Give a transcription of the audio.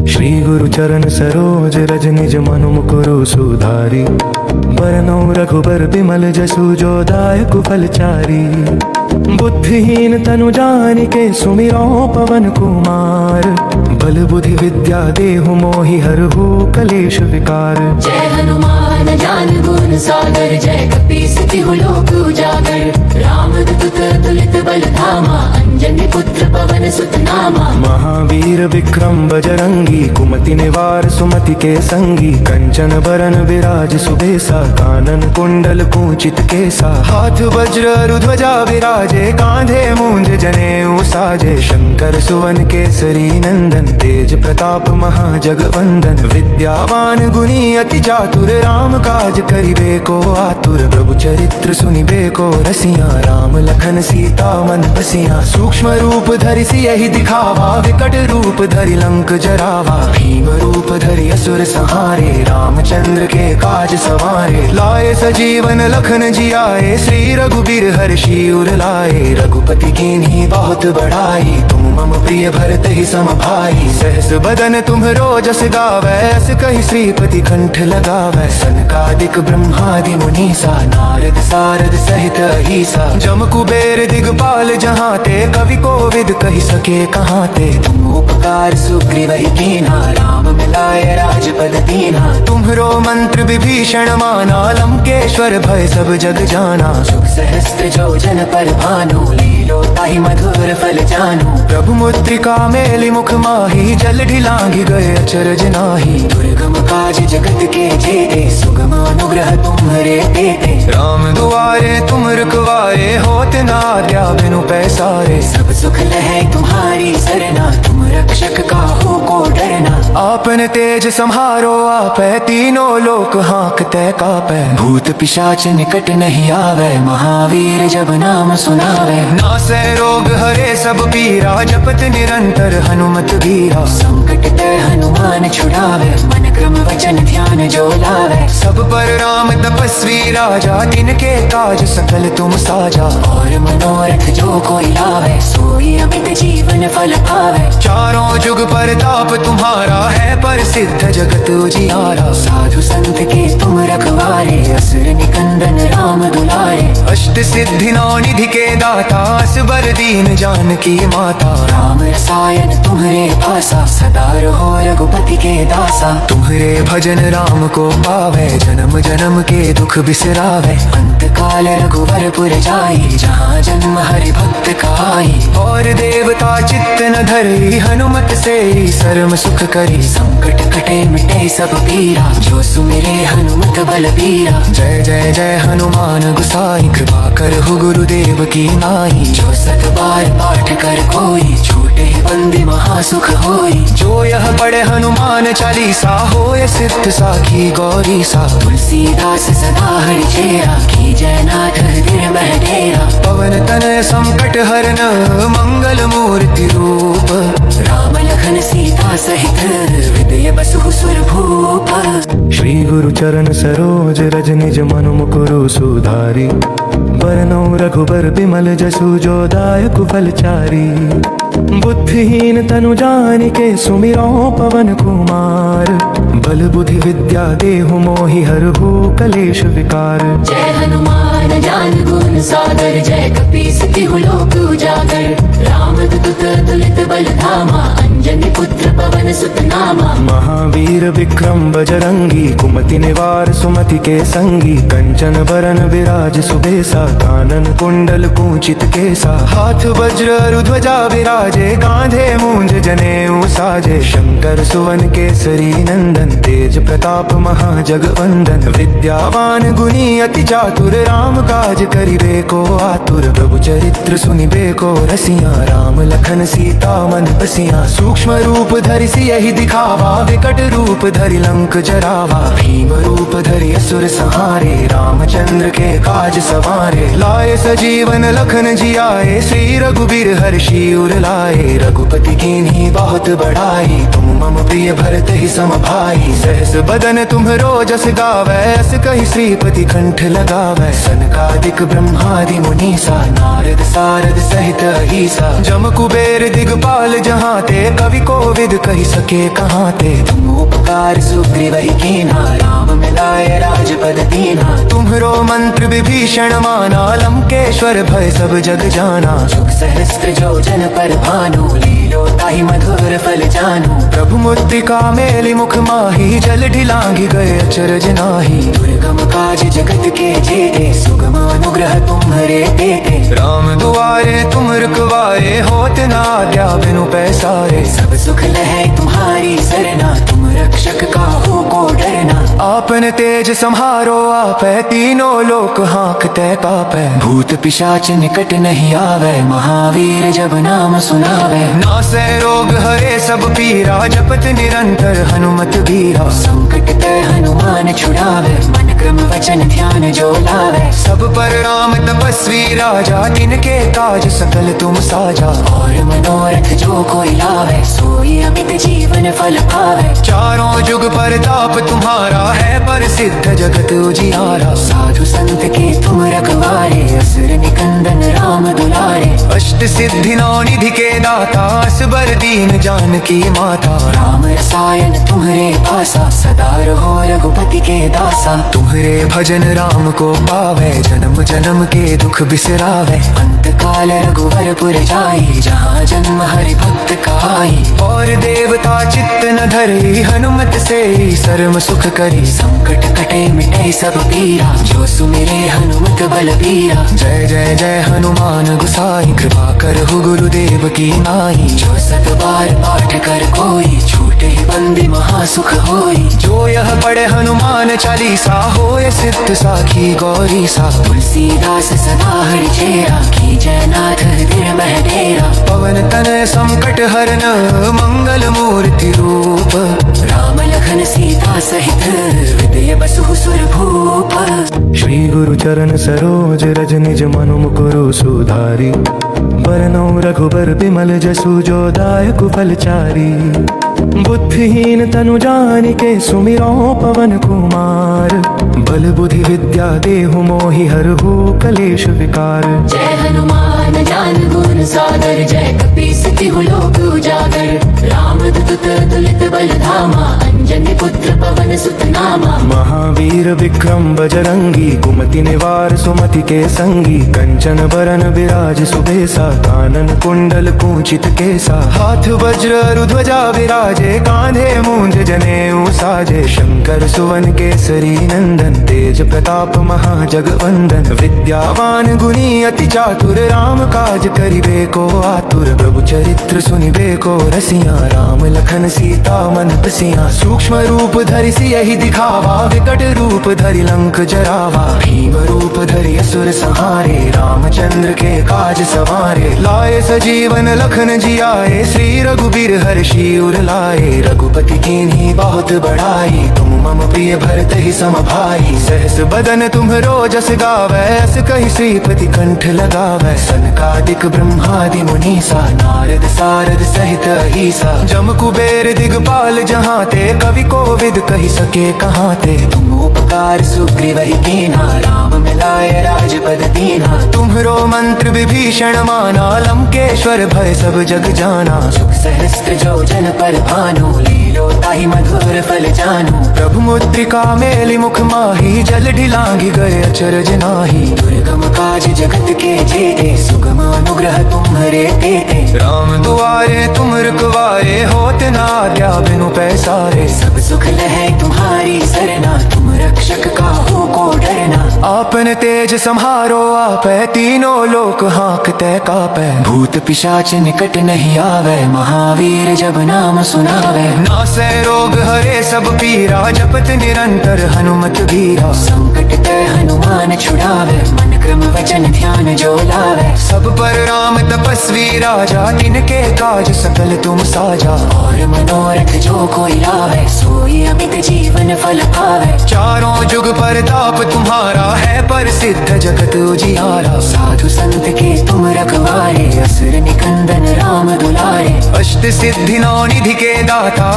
श्री गुरु चरण सरोज रज निज मनु मुकुरु सुधारी। बरनौ रघुबर बिमल जसु जो दायक फलचारी। बुद्धिहीन तनु जानिके सुमिरौ पवन कुमार। बल बुद्धि विद्या देहु मोहि हरहु कलेश विकार। जय हनुमान ज्ञान गुण सागर जय कपीस तिहु लोक उजागर। रामदूत तुलित बल धामा अंजनी पुत्र पवन सुत नामा। महावीर विक्रम बजरंगी कुमति निवार सुमति के संगी। कंचन बरन विराज सुबेसा कानन कुंडल कुंचित केसा। हाथ वज्र ध्वजा विराजे कांधे मूंज जनेऊ साजे। शंकर सुवन केसरी नंदन तेज प्रताप महाजगवंदन। विद्यावान गुणी अति चातुर राम काज करिबे को आतुर। प्रभु चरित्र सुनिबे को रसिया राम लखन सीता मन बसिया। सूक्ष्म रूप धरि सियहि दिखावा विकट रूप धरि लंक जरावा। भीम रूप धरि असुर संहारे रामचंद्र के काज सवारे। लाए सजीवन लखन जियाए श्री रघुबीर हर्षि उर लाए। रघुपति कीन्ही बहुत बड़ाई तुम मम प्रिय भरत ही सम भाई। सहस बदन तुम्हरो जस गावै अस कहि श्रीपति कंठ लगावै। सनकादिक ब्रह्मादि मुनीसा नारद सारद सहित अहिसा। जम कुबेर दिगपाल जहाँ ते कवि कोविद कहि सके कहाँ ते। तुम उपकार सुग्रीवहि कीन्हा राम मिलाए राजपद दीन्हा। तुम्हरो मंत्र विभीषण माना लंकेश्वर भय सब जग जाना। सुख सहस्त्र जो जन पर भानु लीलो ताहि मधुर फल जानू। प्रभु मुद्रिका मेलि मुख माहि जल ढिलांघि गए अचरज नाहि। दुर्गम काज जगत के जेते सुगम अनुग्रह तुम्हरे तेते। राम दुआरे तुम रखवारे होत न आज्ञा बिनु पैसारे। सब सुख लहै तुम्हारी सरना तुम रक्षक काहू को डरना। आपन तेज सम्हारो आपै तीनों लोक हाँकते कापै। भूत पिशाच निकट नहीं आवे महावीर जब नाम सुनावे। नासै रोग हरे सब पीरा जपत निरंतर हनुमत वीरा। संकट ते हनुमान छुड़ावे मन क्रम वचन ध्यान जो लावे। सब पर राम तपस्वी राजा तिनके काज सकल तुम साजा। और मनोरथ जो कोई लावे सोई अमित जीवन फल पावे। चारों जुग परताप तुम्हारा है प्रसिद्ध जगत उजियारा। साधु संत के तुम रखवारे असुर निकंदन राम दुलारे। अष्ट सिद्धि नौ निधि के दाता असबर दीन जानकी माता। राम रसायन तुम्हरे पासा सदा रहो रघुपति के दासा। तुम्हरे भजन राम को पावे जन्म जन्म के दुख बिसरावे। अंत काल रघुवर पुर जाई जहाँ जन्म हरि भक्त काई। और देवता चित्त न धरी हनुमत से सर्व सुख करी। संकट कटे मिटे सब पीरा जो सुमिरे हनुमत बल बीरा। जय जय जय हनुमान गुसाई कृपा करहु गुरुदेव की नाई। जो सत बार पाठ कर कोई छूटे बंदी महासुख होई। जो यह पढ़े हनुमान चालीसा होय सिद्ध साखी गौरी सा। तुलसीदास सदा हरि चेरा की जय नाथ हृदय मह डेरा। पवन तनय संकट हरन मंगल मूर्ति रूप। राम लखन सीता सहित हृदय बसु सुर भूप। श्री गुरु चरण सरोज रज निज मनु मुकुरु सुधारी। बरनौ रघुबर बिमल जसु जो दायक फलचारी। बुद्धिहीन तनु जानिके सुमिरौ पवन कुमार। बल बुद्धि विद्या देहु मोहि हरहु कलेश विकार। जय हनुमान ज्ञान गुण सागर जय कपीस तिहु लोक उजागर। रामदूत तुलित बल धामा अंजनी पुत्र पवन सुत नामा। महावीर विक्रम बजरंगी कुमति निवार सुमति के संगी। कंचन बरन विराज सुबेसा कानन कुंडल कुंचित केसा। हाथ वज्र ध्वजा विराजे कांधे मूंज जनेऊ साजे। शंकर सुवन केसरी नंदन तेज प्रताप महाजगवंदन। विद्यावान गुणी अति चातुर राम काज करिबे को आतुर। प्रभु चरित्र सुनिबे को रसिया राम लखन सीता मन बसिया। सूक्ष्म रूप धरि सियहि दिखावा विकट रूप धरि लंक जरावा। भीम रूप धरि असुर संहारे रामचंद्र के काज सवारे। लाए सजीवन लखन जियाए श्री रघुबीर हर्षि उर लाए। रघुपति कीन्ही बहुत बड़ाई तुम मम प्रिय भरत ही सम भाई। सहस बदन तुम्हरो जस गावै, अस कहि श्रीपति कंठ लगावै। सनकादिक ब्रह्मादि मुनीसा, नारद सारद सहित अहिसा। जम कुबेर दिगपाल जहाँ ते, कवि कोविद कहि सके कहाँ ते। तुम उपकार सुग्रीव ही कीना, राम मिलाए राजपद दीना। तुम्हरो मंत्र विभीषण माना, लंकेश्वर भय सब जग जाना। जुग सहस्त्र जो जन पर भानु, लीलो ताहि मधुर फल जानू। प्रभु मुद्रिका मेलि मुख माही, जल ढिलांघि गए अचरज नाही। दुर्गम काज जगत के जेते, सुगम अनुग्रह तुम्हरे तेते। राम दुआरे तुम रखवारे, होत न आज्ञा बिनु पैसारे। सब सुख लहै तुम्हारी सरना, तुम रक्षक काहू को डरना। आपन तेज सम्हारो आपै, तीनों लोक हाँकते कापै। भूत पिशाच निकट नहीं आवे, महावीर जब नाम सुनावे। नासै रोग हरे सब पीरा, जपत निरंतर हनुमत बीरा। संकट ते हनुमान छुड़ावे, मन क्रम वचन ध्यान जो लावे। सब पर राम तपस्वी राजा, तिनके काज सकल तुम साजा। और मनोरथ जो कोई लावे, सोई अमित जीवन फल पावे। चारों जुग परताप तुम्हारा, है प्रसिद्ध जगत उजियारा। साधु संत के तुम रखवारे, असुर निकंदन राम दुलारे। अष्ट सिद्धि नौ निधि के दाता, असबर दीन जानकी माता। राम रसायन तुम्हरे पासा, सदा रहो रघुपति के दासा। तुम्हरे भजन राम को पावे, जन्म जन्म के दुख बिसरावे। अंत काल रघुवर पुर जाई, जहाँ जन्म हरि भक्त काई। और देवता चित्त न धरे, हनुमत से सर्व सुख करी। संकट कटे मिटे सब पीरा, जो सुमिरे हनुमत बलबीरा। जय जय जय हनुमान गुसाई, कृपा करहु गुरुदेव की नाई। जो सत बार पाठ कर कोई, छूटे बंदी महासुख होई। जो यह पढ़े हनुमान चालीसा, होय सिद्ध साखी गौरी सा। तुलसीदास सदा हरि चेरा, कीजय नाथ हृदय मह डेरा। पवन तनय संकट हरन, मंगल मूर्ति रूप। राम लखन सीता सहित, हृदय बसहु सुर भूप। श्री गुरु चरण सरोज रज, निज मनु मुकुरु सुधारी। बरनौ रघुबर बिमल जसु, जो दायक फलचारी। बुद्धिहीन तनु जानिके, सुमिरो पवन कुमार। बल बुद्धि विद्या देहु मोहि, हरहु कलेश विकार। जय हनुमान ज्ञान गुण सागर, जय कपीस तिहु लोक उजागर। रामदूत अतुलित बल धामा, अंजनी पुत्र पवन सुत नामा। महावीर विक्रम बजरंगी, कुमति निवार सुमति के संगी। कंचन बरन विराज सुबेसा, कानन कुंडल कुंचित केसा। हाथ वज्र अरु ध्वजा विराजे, कांधे मूंज जनेऊ साजे। शंकर सुवन केसरी नंदन, तेज प्रताप महाजगवंदन। विद्यावान गुणी अति चातुर, राम काज करिबे को आतुर। प्रभु चरित्र सुनिबे को रसिया, राम लखन सीता मन बसिया। सूक्ष्म रूप धरि सियहि दिखावा, विकट रूप धरि लंक जरावा। भीम रूप धरि असुर संहारे, रामचंद्र के काज सवारे। लाए सजीवन लखन जियाए, श्री रघुबीर हर्षि उर लाए। रघुपति कीन्ही बहुत बड़ाई, तुम मम प्रिय भरत ही सम भाई। सहस बदन तुम्हरो जस गावै, अस कहि श्रीपति कंठ लगावै। सनकादिक ब्रह्मादि मुनीसा, नारद सारद सहित अहिसा। जम कुबेर दिगपाल जहाँ ते, कवि कोविद कहि सके कहाँ ते। तुम उपकार सुग्रीव ही कीना, राम मिलाए राजपद दीना। तुम्हरो मंत्र विभीषण माना, लंकेश्वर भय सब जग जाना। जुग सहस्त्र जो जन पर भानु, लीलो ताहि मधुर फल जानू। प्रभु मुद्रिका मेलि मुख माही, जल ढिलांघि गए अचरज नाही। दुर्गम काज जगत के जेते, सुगम अनुग्रह तुम्हरे तेते। राम दुआरे तुम रखवारे, होत न आज्ञा बिनु पैसारे। सब सुख लहै तुम्हारी सरना, तुम रक्षक काहू को डरना। आपन तेज सम्हारो आपै, तीनों लोक हाँकते कापै। भूत पिशाच निकट नहीं आवे, महावीर जब नाम सुनावे। नासै रोग हरे सब पीरा, जपत निरंतर हनुमत बीरा। संकट ते हनुमान छुड़ावे, मन क्रम वचन ध्यान जो लावे। सब पर राम तपस्वी राजा, तिनके काज सकल तुम साजा। और मनोरथ जो कोई लावे, सोई अमित जीवन फल पावे। चारों जुग परताप तुम्हारा, है प्रसिद्ध जगत उजियारा। साधु संत के तुम रखवारे, असुर निकंदन राम दुलारे। अष्ट सिद्धि नौ निधि के दाता,